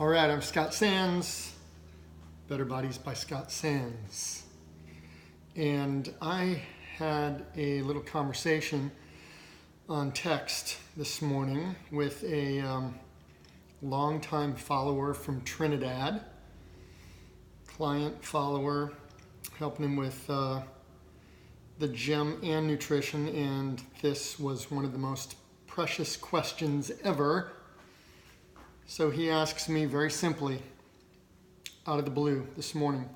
All right, I'm Scott Sands, Better Bodies by Scott Sands. And I had a little conversation on text this morning with a longtime follower from Trinidad, client follower, helping him with the gym and nutrition. And this was one of the most precious questions ever. So he asks me very simply, out of the blue this morning,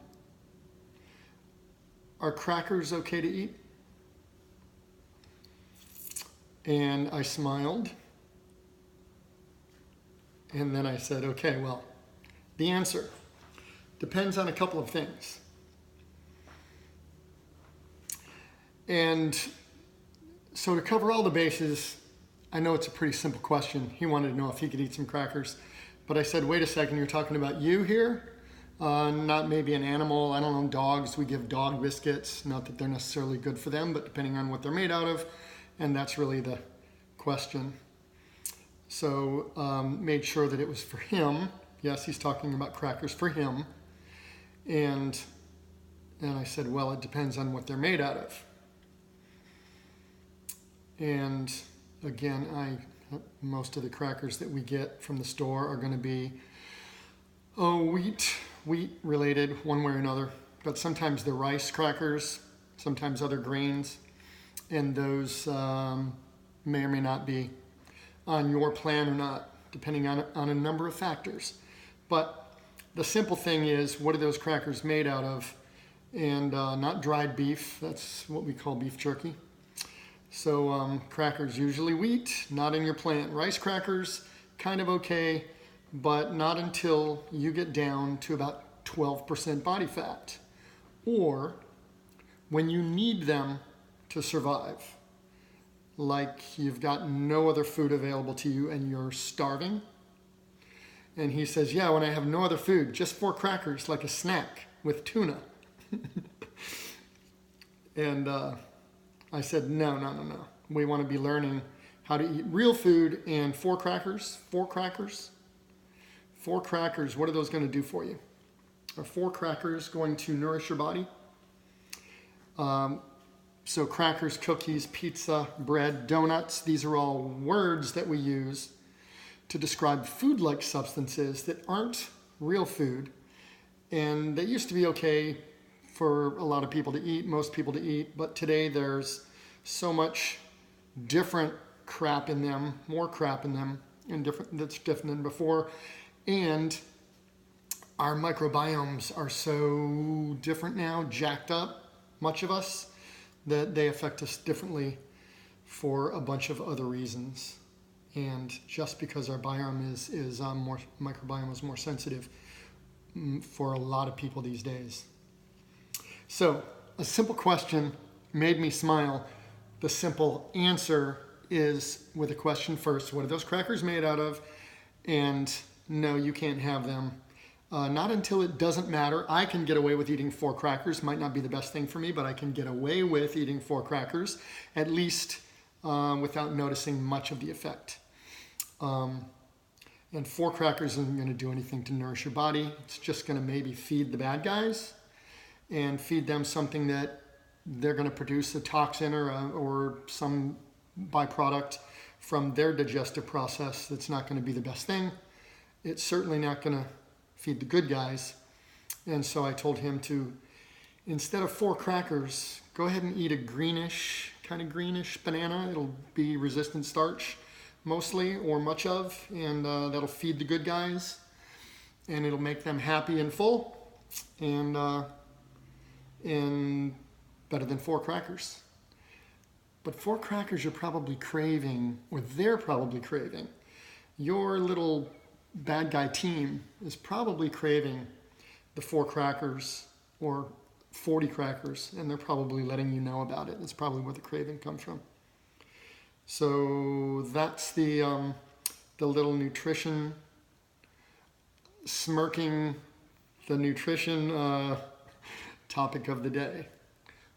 are crackers okay to eat? And I smiled. And then I said, okay, well, the answer depends on a couple of things. And so to cover all the bases, I know it's a pretty simple question. He wanted to know if he could eat some crackers. But I said, wait a second, you're talking about you here? Not maybe an animal. I don't know, dogs. We give dog biscuits. Not that they're necessarily good for them, but depending on what they're made out of. And that's really the question. So made sure that it was for him. Yes, he's talking about crackers for him. And I said, well, it depends on what they're made out of. And again, most of the crackers that we get from the store are going to be wheat related one way or another. But sometimes they're rice crackers, sometimes other grains, and those may or may not be on your plan or not, depending on a number of factors. But the simple thing is, what are those crackers made out of? And not dried beef. That's what we call beef jerky. So crackers, usually wheat, not in your plant. Rice crackers, kind of okay, but not until you get down to about 12% body fat, or when you need them to survive, like you've got no other food available to you and you're starving. And he says, yeah, when I have no other food, just 4 crackers, like a snack with tuna. And I said, no. We want to be learning how to eat real food, and 4 crackers, what are those going to do for you? Are 4 crackers going to nourish your body? So crackers, cookies, pizza, bread, donuts, these are all words that we use to describe food-like substances that aren't real food. And they used to be okay for a lot of people to eat, most people to eat, but today there's so much different crap in them, more crap in them, and that's different than before. And our microbiomes are so different now, jacked up, much of us, that they affect us differently for a bunch of other reasons. And just because our microbiome is more sensitive for a lot of people these days. So a simple question made me smile. The simple answer is with a question first. What are those crackers made out of? And no, you can't have them. Not until it doesn't matter. I can get away with eating 4 crackers. Might not be the best thing for me, but I can get away with eating 4 crackers, at least without noticing much of the effect. And 4 crackers isn't going to do anything to nourish your body. It's just going to maybe feed the bad guys and feed them something that they're going to produce a toxin or some byproduct from their digestive process that's not going to be the best thing. It's certainly not going to feed the good guys. And so I told him to, instead of 4 crackers, go ahead and eat a greenish banana. It'll be resistant starch mostly, or much of, and that'll feed the good guys, and it'll make them happy and full, and better than 4 crackers. But 4 crackers you're probably craving, or they're probably craving. Your little bad guy team is probably craving the 4 crackers or 40 crackers, and they're probably letting you know about it. That's probably where the craving comes from. So that's the little nutrition, smirking the nutrition topic of the day.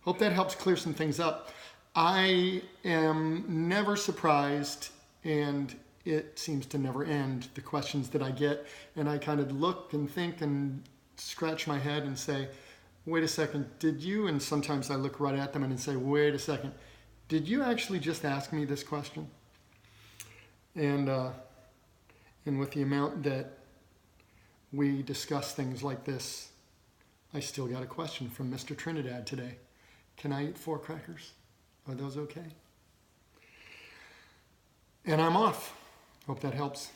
Hope that helps clear some things up. I am never surprised, and it seems to never end, the questions that I get. And I kind of look and think and scratch my head and say, wait a second, did you? And sometimes I look right at them and say, wait a second, did you actually just ask me this question? And with the amount that we discuss things like this, I still got a question from Mr. Trinidad today. Can I eat 4 crackers? Are those okay? And I'm off. Hope that helps.